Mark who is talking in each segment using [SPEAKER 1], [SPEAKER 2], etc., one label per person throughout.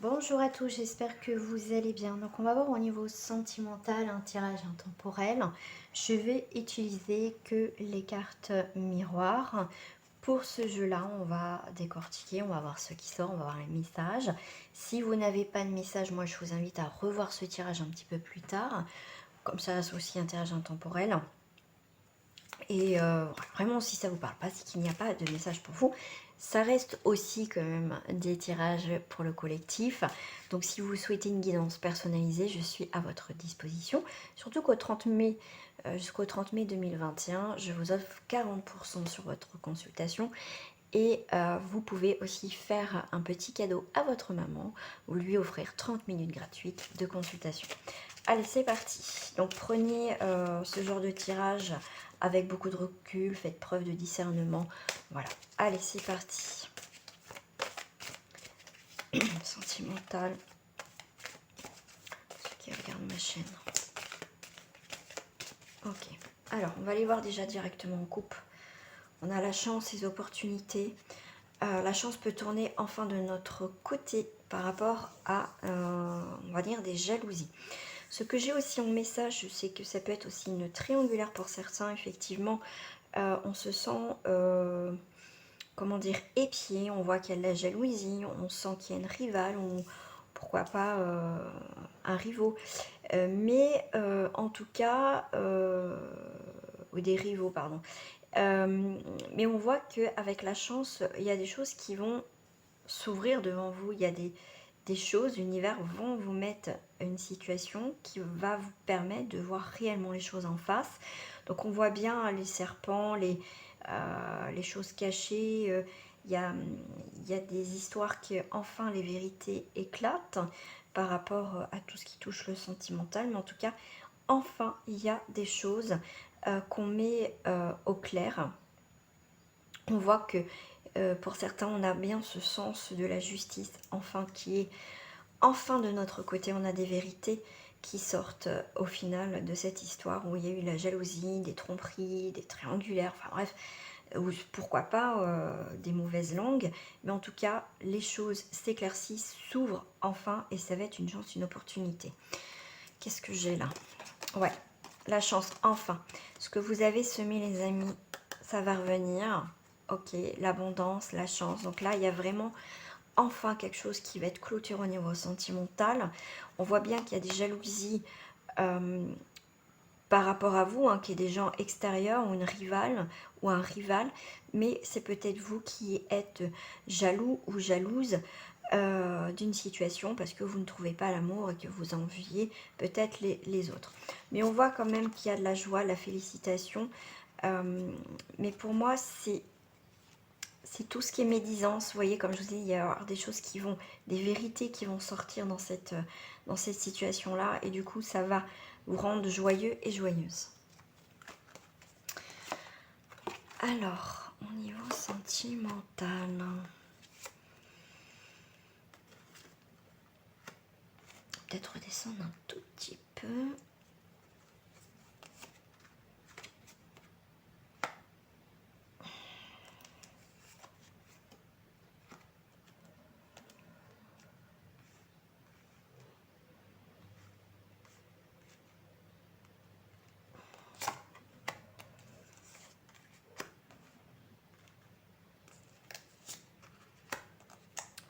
[SPEAKER 1] Bonjour à tous, j'espère que vous allez bien. Donc on va voir au niveau sentimental un tirage intemporel. Je vais utiliser que les cartes miroirs. Pour ce jeu-là, on va décortiquer, on va voir ce qui sort, on va voir les messages. Si vous n'avez pas de message, moi je vous invite à revoir ce tirage un petit peu plus tard. Comme ça, c'est aussi un tirage intemporel. Et vraiment, si ça ne vous parle pas, c'est qu'il n'y a pas de message pour vous. Ça reste aussi quand même des tirages pour le collectif. Donc si vous souhaitez une guidance personnalisée, je suis à votre disposition. Surtout qu'au 30 mai, jusqu'au 30 mai 2021, je vous offre 40% sur votre consultation. Et vous pouvez aussi faire un petit cadeau à votre maman ou lui offrir 30 minutes gratuites de consultation. Allez, c'est parti. Donc prenez ce genre de tirage avec beaucoup de recul, faites preuve de discernement. Voilà, allez, c'est parti. Sentimental. Ceux qui regardent ma chaîne. Ok, alors on va aller voir déjà directement en couple. On a la chance, les opportunités. La chance peut tourner enfin de notre côté par rapport à, on va dire, des jalousies. Ce que j'ai aussi en message, c'est que ça peut être aussi une triangulaire pour certains. Effectivement, on se sent, comment dire, épié. On voit qu'il y a de la jalousie, on sent qu'il y a une rivale, ou pourquoi pas un rivaux. Mais en tout cas, ou des rivaux, pardon. Mais on voit qu'avec la chance, il y a des choses qui vont s'ouvrir devant vous. Il y a des choses, l'univers vont vous mettre une situation qui va vous permettre de voir réellement les choses en face. Donc on voit bien les serpents, les choses cachées. Il y a des histoires qui, enfin, les vérités éclatent par rapport à tout ce qui touche le sentimental. Mais en tout cas, enfin, il y a des choses qu'on met au clair. On voit que pour certains, on a bien ce sens de la justice, enfin, qui est enfin de notre côté. On a des vérités qui sortent au final de cette histoire où il y a eu la jalousie, des tromperies, des triangulaires, enfin bref, ou pourquoi pas des mauvaises langues. Mais en tout cas, les choses s'éclaircissent, s'ouvrent enfin, et ça va être une chance, une opportunité. Qu'est-ce que j'ai là? Ouais, la chance, enfin. Ce que vous avez semé, les amis, ça va revenir. Ok, l'abondance, la chance. Donc là, il y a vraiment enfin quelque chose qui va être clôturé au niveau sentimental. On voit bien qu'il y a des jalousies par rapport à vous, hein, qu'il y ait des gens extérieurs ou une rivale ou un rival. Mais c'est peut-être vous qui êtes jaloux ou jalouse d'une situation parce que vous ne trouvez pas l'amour et que vous enviez peut-être les autres. Mais on voit quand même qu'il y a de la joie, de la félicitation. Mais pour moi, c'est tout ce qui est médisance. Vous voyez, comme je vous dis, il y a des choses qui vont, des vérités qui vont sortir dans cette situation-là. Et du coup, ça va vous rendre joyeux et joyeuse. Alors, au niveau sentimental... peut-être redescendre un tout petit peu.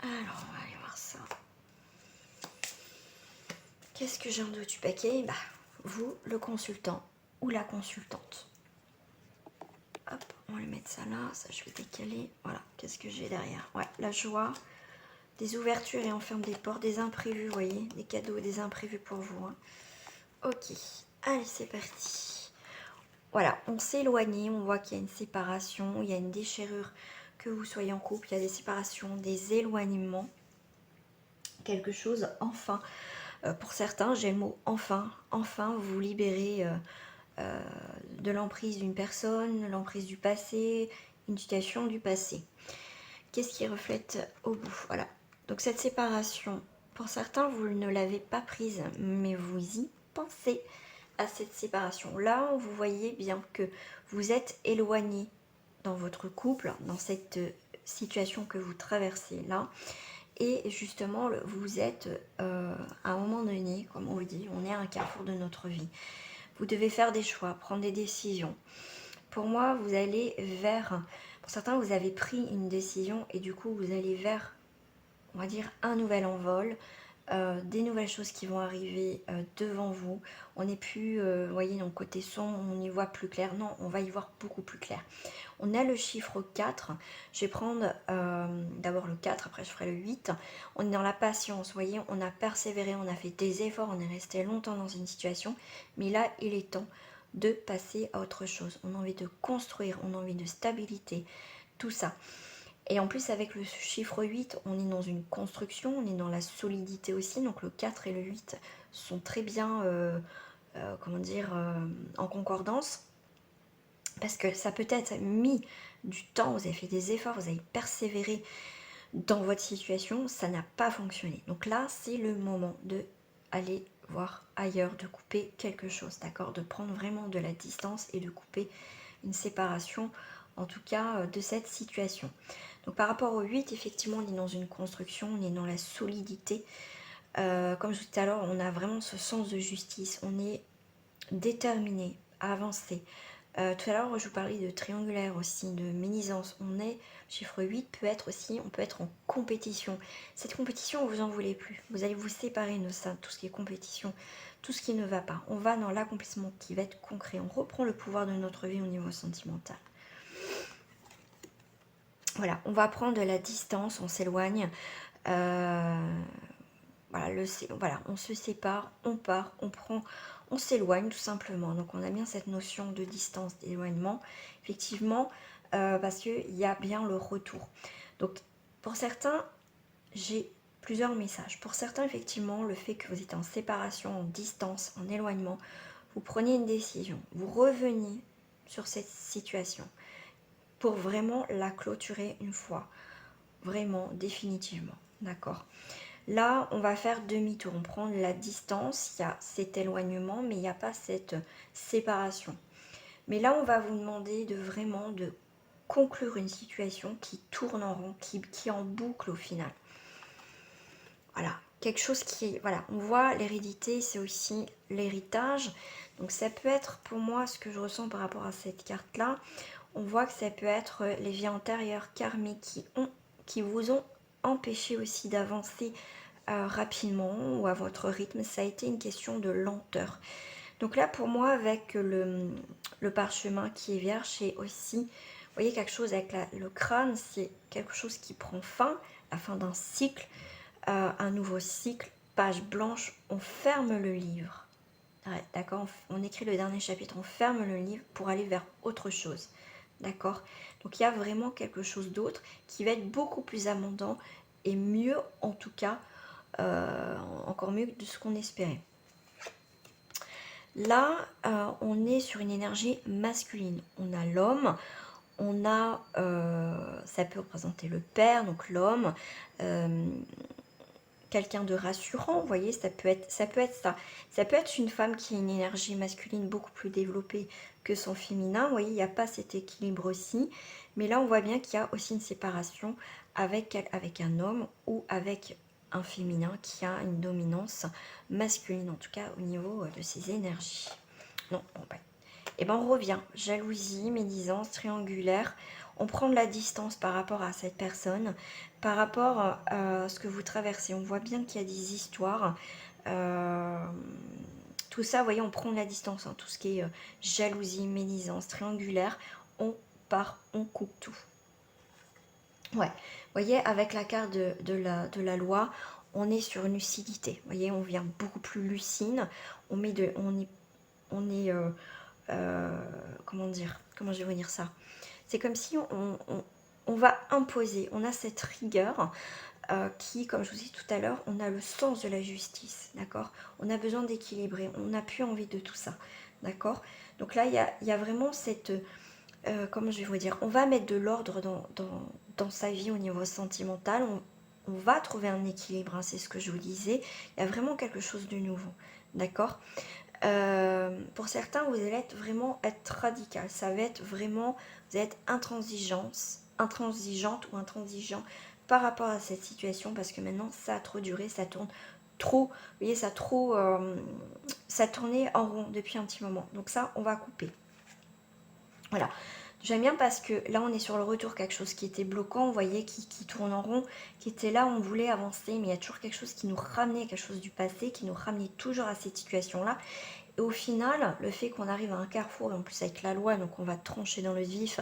[SPEAKER 1] Alors, on va aller voir ça. Qu'est-ce que j'ai en dessous du paquet? Bah, vous, le consultant ou la consultante. Hop, on va mettre ça là, ça je vais décaler. Voilà, qu'est-ce que j'ai derrière? Ouais, la joie, des ouvertures et on ferme des portes, des imprévus, vous voyez, des cadeaux, des imprévus pour vous. Hein. Ok, allez, c'est parti. Voilà, on s'est éloigné, on voit qu'il y a une séparation, il y a une déchirure, que vous soyez en couple, il y a des séparations, des éloignements. Quelque chose, enfin. Pour certains, j'ai le mot enfin. Enfin, vous vous libérez de l'emprise d'une personne, l'emprise du passé, une situation du passé. Qu'est-ce qui reflète au bout? Voilà. Donc cette séparation, pour certains, vous ne l'avez pas prise, mais vous y pensez à cette séparation. Là, vous voyez bien que vous êtes éloigné dans votre couple, dans cette situation que vous traversez là. Et justement, vous êtes à un moment donné, comme on vous dit, on est à un carrefour de notre vie. Vous devez faire des choix, prendre des décisions. Pour moi, vous allez vers... Pour certains, vous avez pris une décision et du coup, vous allez vers, on va dire, un nouvel envol, des nouvelles choses qui vont arriver devant vous. On n'est plus, vous voyez, donc côté son, on y voit plus clair. Non, on va y voir beaucoup plus clair. On a le chiffre 4. Je vais prendre d'abord le 4, après je ferai le 8. On est dans la patience, vous voyez, on a persévéré, on a fait des efforts, on est resté longtemps dans une situation. Mais là, il est temps de passer à autre chose. On a envie de construire, on a envie de stabilité, tout ça. Et en plus, avec le chiffre 8, on est dans une construction, on est dans la solidité aussi. Donc le 4 et le 8 sont très bien, comment dire, en concordance. Parce que ça peut être mis du temps, vous avez fait des efforts, vous avez persévéré dans votre situation, ça n'a pas fonctionné. Donc là, c'est le moment de aller voir ailleurs, de couper quelque chose, d'accord? De prendre vraiment de la distance et de couper une séparation, en tout cas, de cette situation. Donc par rapport au 8, effectivement, on est dans une construction, on est dans la solidité. Comme je vous disais tout à l'heure, on a vraiment ce sens de justice, on est déterminé à avancer. Tout à l'heure, je vous parlais de triangulaire aussi, de ménisance. On est, chiffre 8 peut être aussi, on peut être en compétition. Cette compétition, vous en voulez plus. Vous allez vous séparer de ça, tout ce qui est compétition, tout ce qui ne va pas. On va dans l'accomplissement qui va être concret. On reprend le pouvoir de notre vie au niveau sentimental. Voilà, on va prendre de la distance, on s'éloigne. Voilà, on se sépare, on part, on s'éloigne tout simplement. Donc on a bien cette notion de distance, d'éloignement, effectivement, parce qu'il y a bien le retour. Donc pour certains, j'ai plusieurs messages. Pour certains, effectivement, le fait que vous êtes en séparation, en distance, en éloignement, vous prenez une décision, vous revenez sur cette situation pour vraiment la clôturer une fois, vraiment, définitivement, d'accord ? Là, on va faire demi-tour, on prend la distance, il y a cet éloignement, mais il n'y a pas cette séparation. Mais là, on va vous demander de vraiment de conclure une situation qui tourne en rond, qui est en boucle au final. Voilà, quelque chose qui est... Voilà, on voit l'hérédité, c'est aussi l'héritage. Donc ça peut être, pour moi, ce que je ressens par rapport à cette carte-là, on voit que ça peut être les vies antérieures karmiques qui vous ont empêché aussi d'avancer rapidement ou à votre rythme. Ça a été une question de lenteur. Donc là, pour moi, avec le parchemin qui est vierge, c'est aussi, vous voyez, quelque chose avec le crâne, c'est quelque chose qui prend fin, la fin d'un cycle, un nouveau cycle, page blanche, on ferme le livre. Ouais, d'accord, on écrit le dernier chapitre, on ferme le livre pour aller vers autre chose. D'accord? Donc il y a vraiment quelque chose d'autre qui va être beaucoup plus abondant et mieux, en tout cas, encore mieux de ce qu'on espérait. Là, on est sur une énergie masculine. On a l'homme, on a, ça peut représenter le père, donc l'homme, quelqu'un de rassurant, vous voyez, ça peut être ça. Ça peut être une femme qui a une énergie masculine beaucoup plus développée que son féminin, vous voyez, il n'y a pas cet équilibre aussi. Mais là, on voit bien qu'il y a aussi une séparation avec un homme ou avec un féminin qui a une dominance masculine, en tout cas au niveau de ses énergies. Non, bon, bah. Et ben on revient, jalousie, médisance, triangulaire, on prend de la distance par rapport à cette personne, par rapport à ce que vous traversez. On voit bien qu'il y a des histoires, tout ça, vous voyez, on prend de la distance, hein, tout ce qui est jalousie, médisance, triangulaire, on part, on coupe tout. Ouais, vous voyez, avec la carte de la loi, on est sur une lucidité. Vous voyez, on vient beaucoup plus lucide, on est comment dire, comment je vais vous dire ça, c'est comme si on va imposer, on a cette rigueur qui, comme je vous dis tout à l'heure, on a le sens de la justice, d'accord, on a besoin d'équilibrer, on n'a plus envie de tout ça, d'accord. Donc là, il y a vraiment cette, comment je vais vous dire, on va mettre de l'ordre dans sa vie au niveau sentimental, on va trouver un équilibre, hein, c'est ce que je vous disais, il y a vraiment quelque chose de nouveau, d'accord. Pour certains, vous allez être radical. Ça va être vraiment, vous allez être intransigeante ou intransigeant par rapport à cette situation, parce que maintenant ça a trop duré, ça tourne trop, vous voyez, ça tournait en rond depuis un petit moment. Donc ça, on va couper. Voilà. J'aime bien parce que là, on est sur le retour, quelque chose qui était bloquant, vous voyez, qui tourne en rond, qui était là, on voulait avancer, mais il y a toujours quelque chose qui nous ramenait, quelque chose du passé, qui nous ramenait toujours à cette situation-là. Et au final, le fait qu'on arrive à un carrefour, et en plus avec la loi, donc on va trancher dans le vif,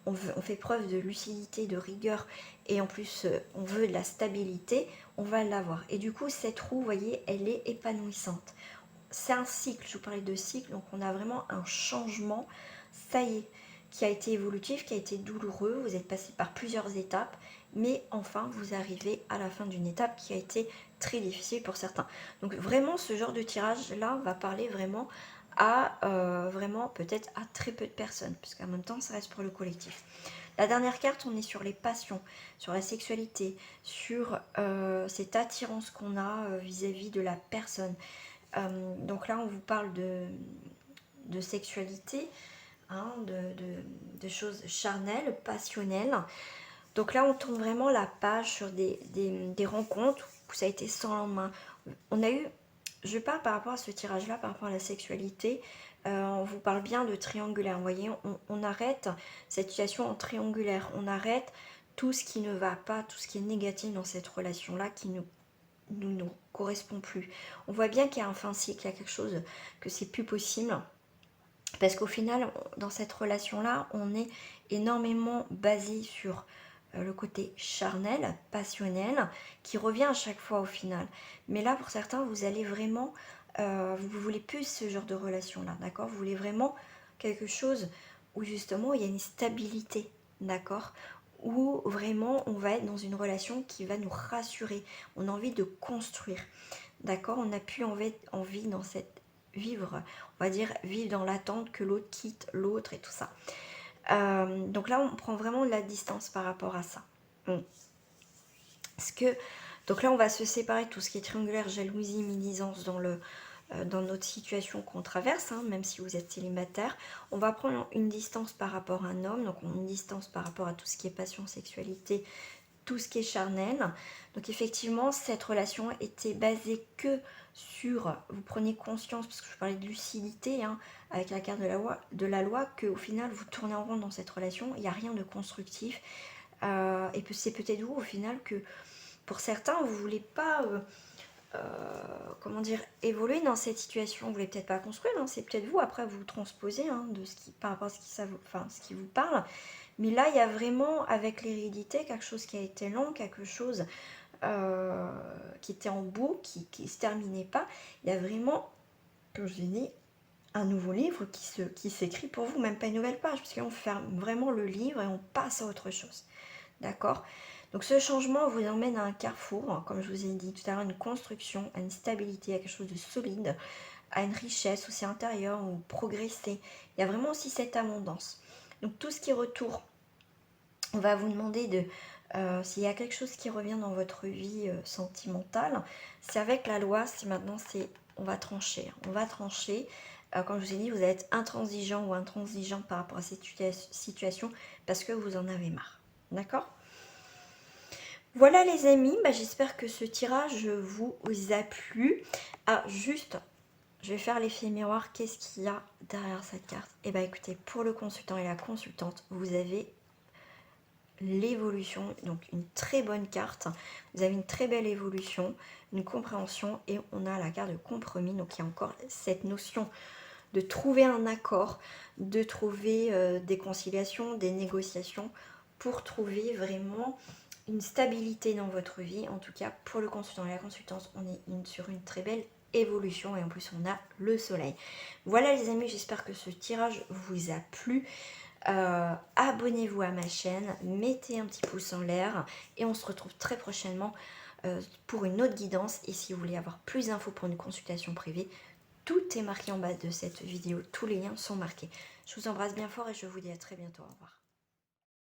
[SPEAKER 1] on fait preuve de lucidité, de rigueur, et en plus on veut de la stabilité, on va l'avoir. Et du coup, cette roue, vous voyez, elle est épanouissante. C'est un cycle, je vous parlais de cycle, donc on a vraiment un changement, ça y est, qui a été évolutif, qui a été douloureux, vous êtes passé par plusieurs étapes, mais enfin vous arrivez à la fin d'une étape qui a été très difficile pour certains. Donc vraiment ce genre de tirage là va parler vraiment à vraiment peut-être à très peu de personnes, puisqu'en même temps ça reste pour le collectif. La dernière carte, on est sur les passions, sur la sexualité, sur cette attirance qu'on a vis-à-vis de la personne. Donc là on vous parle de sexualité, hein, de choses charnelles, passionnelles. Donc là on tourne vraiment la page sur des rencontres où ça a été sans lendemain. On a eu, je parle par rapport à ce tirage là, par rapport à la sexualité, on vous parle bien de triangulaire, vous voyez, on arrête cette situation en triangulaire, on arrête tout ce qui ne va pas, tout ce qui est négatif dans cette relation là qui nous correspond plus. On voit bien qu'il y a un fin cycle, qu'il y a quelque chose que c'est plus possible. Parce qu'au final, dans cette relation-là, on est énormément basé sur le côté charnel, passionnel, qui revient à chaque fois au final. Mais là, pour certains, vous allez vraiment... vous ne voulez plus ce genre de relation-là, d'accord? Vous voulez vraiment quelque chose où justement il y a une stabilité, d'accord? Où vraiment on va être dans une relation qui va nous rassurer. On a envie de construire, d'accord? On n'a plus envie dans cette vivre, on va dire vivre dans l'attente que l'autre quitte l'autre et tout ça. Donc là on prend vraiment de la distance par rapport à ça. Donc là on va se séparer de tout ce qui est triangulaire, jalousie, médisance dans notre situation qu'on traverse, hein, même si vous êtes célibataire. On va prendre une distance par rapport à un homme, donc une distance par rapport à tout ce qui est passion, sexualité, tout ce qui est charnel. Donc effectivement, cette relation était basée que sur, vous prenez conscience, parce que je parlais de lucidité, hein, avec la carte de la loi, qu'au final, vous tournez en rond dans cette relation, il n'y a rien de constructif. Et c'est peut-être vous, au final, que pour certains, vous ne voulez pas... comment dire, évoluer dans cette situation, vous voulez peut-être pas construire, hein, c'est peut-être vous, après vous transposez hein, par rapport à ce qui vous parle, mais là il y a vraiment avec l'hérédité quelque chose qui a été long, quelque chose qui était en bout, qui se terminait pas, il y a vraiment, comme je l'ai dit, un nouveau livre qui s'écrit pour vous, même pas une nouvelle page, parce qu'on ferme vraiment le livre et on passe à autre chose, d'accord? Donc ce changement vous emmène à un carrefour, comme je vous ai dit tout à l'heure, une construction, à une stabilité, à quelque chose de solide, à une richesse aussi intérieure, ou progresser. Il y a vraiment aussi cette abondance. Donc tout ce qui retourne, on va vous demander de, s'il y a quelque chose qui revient dans votre vie sentimentale, c'est avec la loi, on va trancher. On va trancher. Comme je vous ai dit, vous allez être intransigeant ou intransigeante par rapport à cette situation parce que vous en avez marre. D'accord ? Voilà les amis, j'espère que ce tirage vous a plu. Ah, juste, je vais faire l'effet miroir. Qu'est-ce qu'il y a derrière cette carte? Eh bien écoutez, pour le consultant et la consultante, vous avez l'évolution, donc une très bonne carte. Vous avez une très belle évolution, une compréhension et on a la carte de compromis. Donc il y a encore cette notion de trouver un accord, de trouver des conciliations, des négociations pour trouver vraiment une stabilité dans votre vie. En tout cas, pour le consultant et la consultante, on est sur une très belle évolution et en plus on a le soleil. Voilà les amis, j'espère que ce tirage vous a plu. Abonnez-vous à ma chaîne, mettez un petit pouce en l'air et on se retrouve très prochainement pour une autre guidance. Et si vous voulez avoir plus d'infos pour une consultation privée, tout est marqué en bas de cette vidéo, tous les liens sont marqués. Je vous embrasse bien fort et je vous dis à très bientôt, au revoir.